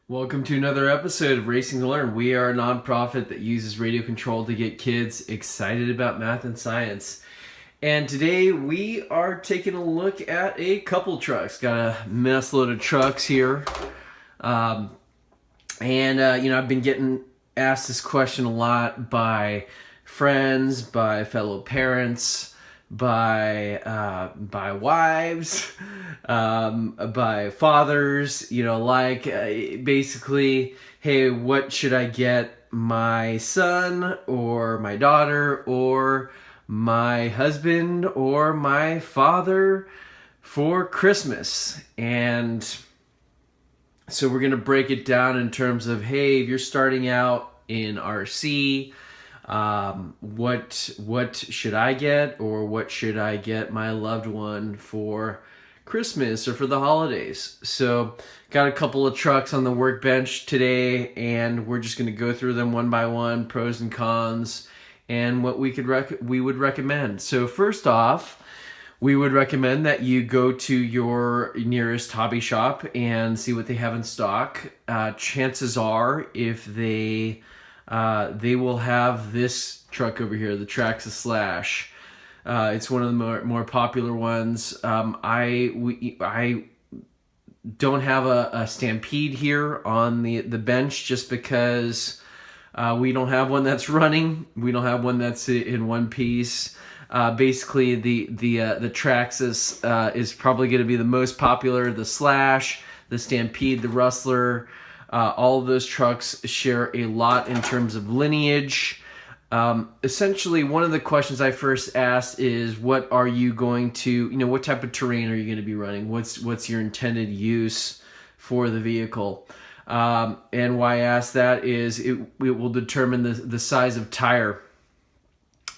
Welcome to another episode of Racing to Learn. We are a nonprofit that uses radio control to get kids excited about math and science. And today we are taking a look at a couple trucks. Got a mess load of trucks here. I've been getting asked this question a lot by friends, by fellow parents, by wives, by fathers, basically, hey, what should I get my son or my daughter or my husband or my father for Christmas? And so we're going to break it down in terms of, hey, if you're starting out in RC, what should I get, or what should I get my loved one for Christmas or for the holidays? So got a couple of trucks on the workbench today, and we're just going to go through them one by one, pros and cons, and what we would recommend. So first off, we would recommend that you go to your nearest hobby shop and see what they have in stock. Chances are, if they will have this truck over here, the Traxxas Slash. It's one of the more popular ones. I don't have a Stampede here on the bench just because we don't have one that's running. We don't have one that's in one piece. Basically, the Traxxas is probably going to be the most popular. The Slash, the Stampede, the Rustler. All of those trucks share a lot in terms of lineage. Essentially, one of the questions I first asked is, what are you going to, what type of terrain are you going to be running? What's your intended use for the vehicle? And why I asked that is it will determine the size of tire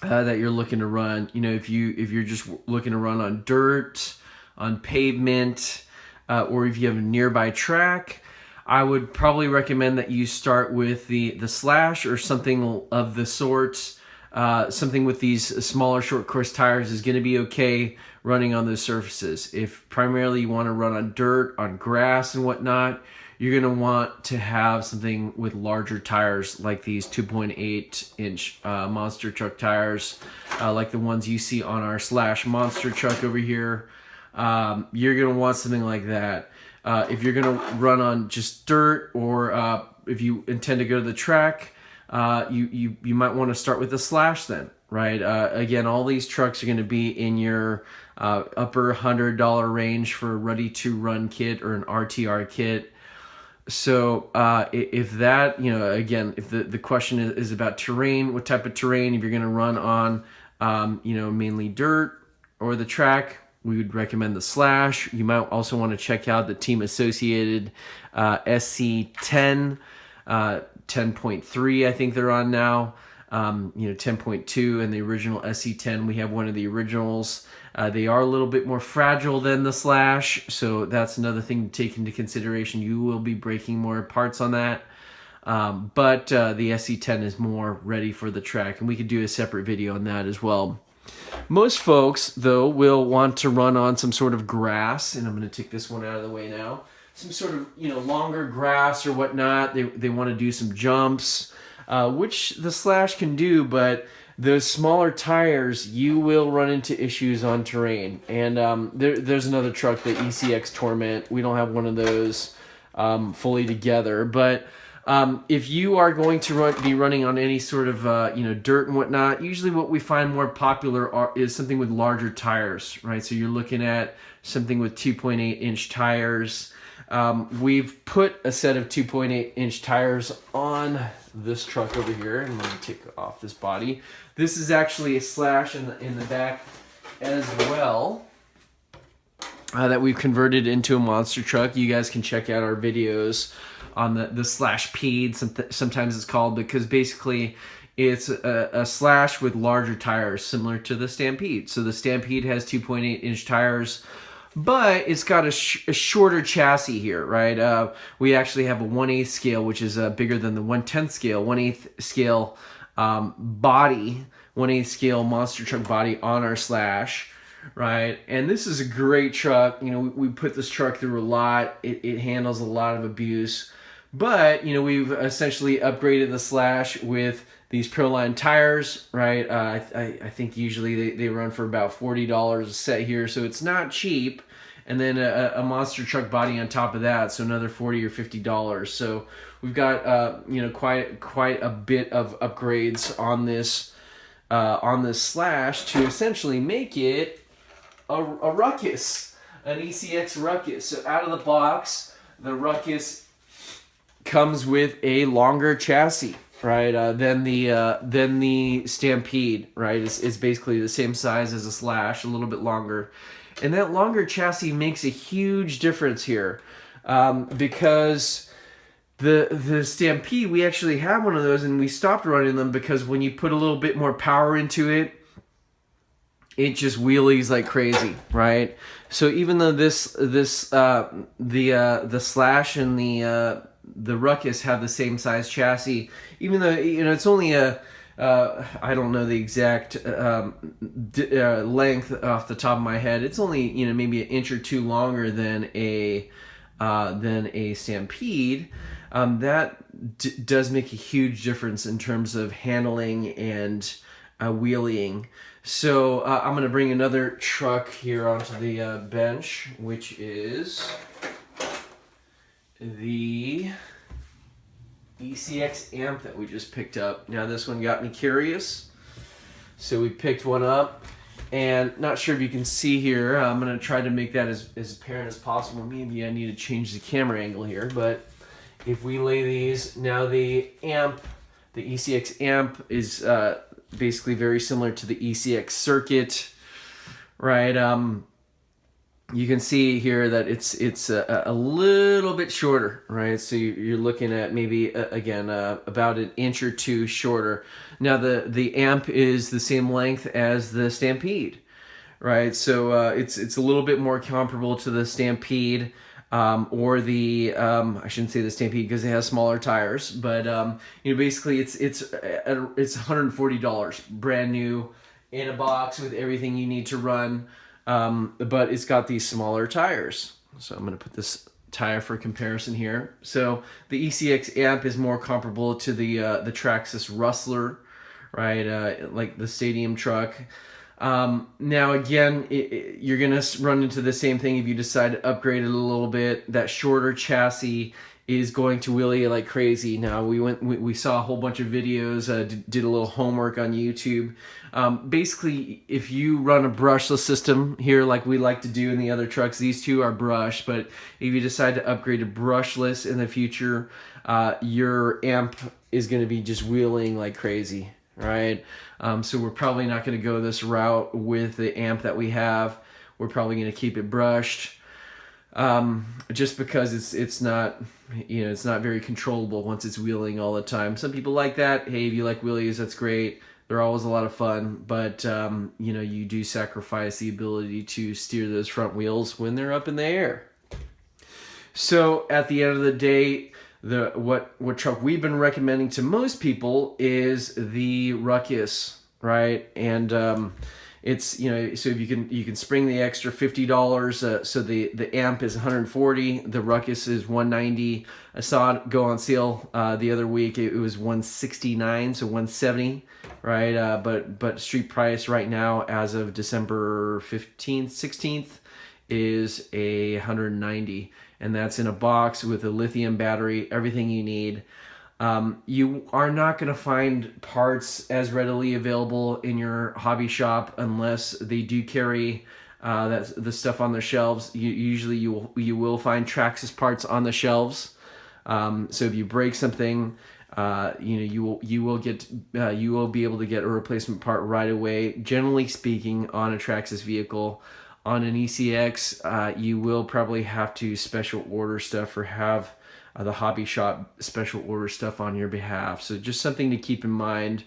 that you're looking to run. If you're just looking to run on dirt, on pavement, or if you have a nearby track, I would probably recommend that you start with the Slash or something of the sort. Something with these smaller short course tires is going to be okay running on those surfaces. If primarily you want to run on dirt, on grass and whatnot, you're going to want to have something with larger tires like these 2.8 inch monster truck tires, like the ones you see on our Slash monster truck over here. You're going to want something like that. If you're going to run on just dirt, or if you intend to go to the track, you might want to start with the Slash then, right? Again, all these trucks are going to be in your upper $100 range for a ready-to-run kit or an RTR kit. So if that, again, if the question is about terrain, what type of terrain, if you're going to run on, mainly dirt or the track, we would recommend the Slash. You might also want to check out the team associated SC10, 10.3, I think they're on now. 10.2 and the original SC10. We have one of the originals. They are a little bit more fragile than the Slash, so that's another thing to take into consideration. You will be breaking more parts on that. But the SC10 is more ready for the track, and we could do a separate video on that as well. Most folks, though, will want to run on some sort of grass, and I'm going to take this one out of the way now. Some sort of, longer grass or whatnot. They want to do some jumps, which the Slash can do, but those smaller tires, you will run into issues on terrain. And there's another truck, the ECX Torment. We don't have one of those fully together, but if you are going to be running on any sort of dirt and whatnot, usually what we find more popular is something with larger tires, right? So you're looking at something with 2.8 inch tires. We've put a set of 2.8 inch tires on this truck over here, and let me take off this body. This is actually a Slash in the back as well. That we've converted into a monster truck. You guys can check out our videos on the Slash Pede, sometimes it's called, because basically it's a Slash with larger tires, similar to the Stampede. So the Stampede has 2.8 inch tires, but it's got a shorter chassis here, right? We actually have a 1/8 scale, which is bigger than the 1/10 scale, 1/8 scale body, 1/8 scale monster truck body on our Slash. Right, and this is a great truck. We put this truck through a lot. It handles a lot of abuse, But, you know, we've essentially upgraded the Slash with these Proline tires, right? I think usually they run for about $40 a set here, so it's not cheap. And then a monster truck body on top of that, so another $40 or $50. So we've got you know, quite a bit of upgrades on this Slash to essentially make it a Ruckus, an ECX Ruckus. So out of the box, the Ruckus comes with a longer chassis, right? Than the Stampede, right? It's basically the same size as a Slash, a little bit longer, and that longer chassis makes a huge difference here, because the Stampede, we actually have one of those, and we stopped running them because when you put a little bit more power into it, it just wheelies like crazy, right? So even though the Slash and the Ruckus have the same size chassis, even though, you know, it's only a I don't know the exact length off the top of my head. It's only, you know, maybe an inch or two longer than a Stampede. That does make a huge difference in terms of handling and wheeling. So I'm going to bring another truck here onto the bench, which is the ECX amp that we just picked up. Now this one got me curious, so we picked one up, and not sure if you can see here. I'm going to try to make that as apparent as possible. Maybe I need to change the camera angle here, but if we lay these, now the amp, the ECX amp is basically very similar to the ECX circuit, right? You can see here that it's a little bit shorter, right? So you're looking at maybe again about an inch or two shorter. Now the amp is the same length as the Stampede, right? So it's a little bit more comparable to the Stampede, or the I shouldn't say the Stampede because it has smaller tires, but you know, basically it's $140 brand new in a box with everything you need to run. But it's got these smaller tires. So I'm going to put this tire for comparison here. So the ECX amp is more comparable to the Traxxas Rustler, right? Like the stadium truck. Now again, you're going to run into the same thing if you decide to upgrade it a little bit. That shorter chassis is going to wheelie like crazy. Now we saw a whole bunch of videos, did a little homework on YouTube. Basically, if you run a brushless system here, like we like to do in the other trucks, these two are brushed, but if you decide to upgrade to brushless in the future, your amp is going to be just wheeling like crazy, right? So we're probably not going to go this route with the amp that we have. We're probably going to keep it brushed. Just because it's not, you know, it's not very controllable once it's wheeling all the time. Some people like that. Hey, if you like wheelies, that's great. They're always a lot of fun, but you know, you do sacrifice the ability to steer those front wheels when they're up in the air. So at the end of the day, what truck we've been recommending to most people is the Ruckus, right? And it's, you know, so if you can spring the extra $50. So the amp is $140, the Ruckus is $190. I saw it go on sale the other week. It was $169, so $170, right? But street price right now, as of December 15th, 16th, is $190, and that's in a box with a lithium battery, everything you need. You are not going to find parts as readily available in your hobby shop unless they do carry the stuff on their shelves. Usually you will find Traxxas parts on the shelves. So if you break something, you know, you will be able to get a replacement part right away. Generally speaking, on a Traxxas vehicle. On an ECX, you will probably have to special order stuff or have the hobby shop special order stuff on your behalf. So just something to keep in mind.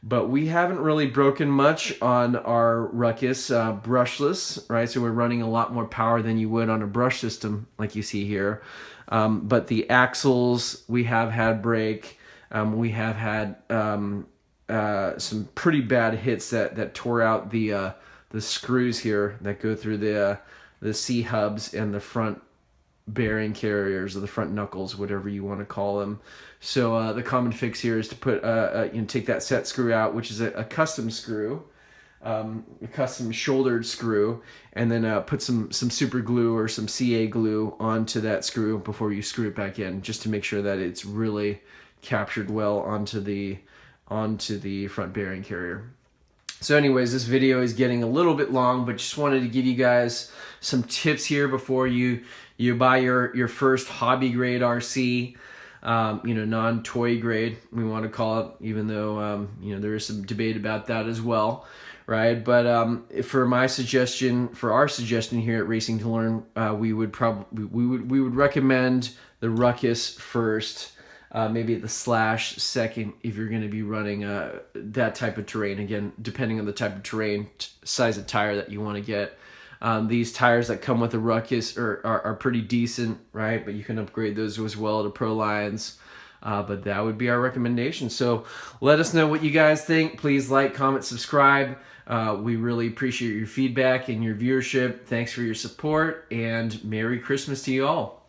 But we haven't really broken much on our Ruckus brushless, right? So we're running a lot more power than you would on a brush system like you see here. But the axles, we have had break. We have had some pretty bad hits that tore out the screws here that go through the C-hubs and the front bearing carriers or the front knuckles, whatever you want to call them. So the common fix here is to put take that set screw out, which is a custom screw, a custom shouldered screw, and then put some super glue or some CA glue onto that screw before you screw it back in, just to make sure that it's really captured well onto the front bearing carrier. So anyways, this video is getting a little bit long, but just wanted to give you guys some tips here before you buy your first hobby grade RC, non-toy grade, we want to call it, even though there is some debate about that as well, right? But for our suggestion here at Racing to Learn, we would recommend the Ruckus first. Maybe the Slash second if you're going to be running that type of terrain. Again, depending on the type of terrain, size of tire that you want to get. These tires that come with the Ruckus are pretty decent, right? But you can upgrade those as well to Prolines. But that would be our recommendation. So let us know what you guys think. Please like, comment, subscribe. We really appreciate your feedback and your viewership. Thanks for your support, and Merry Christmas to you all.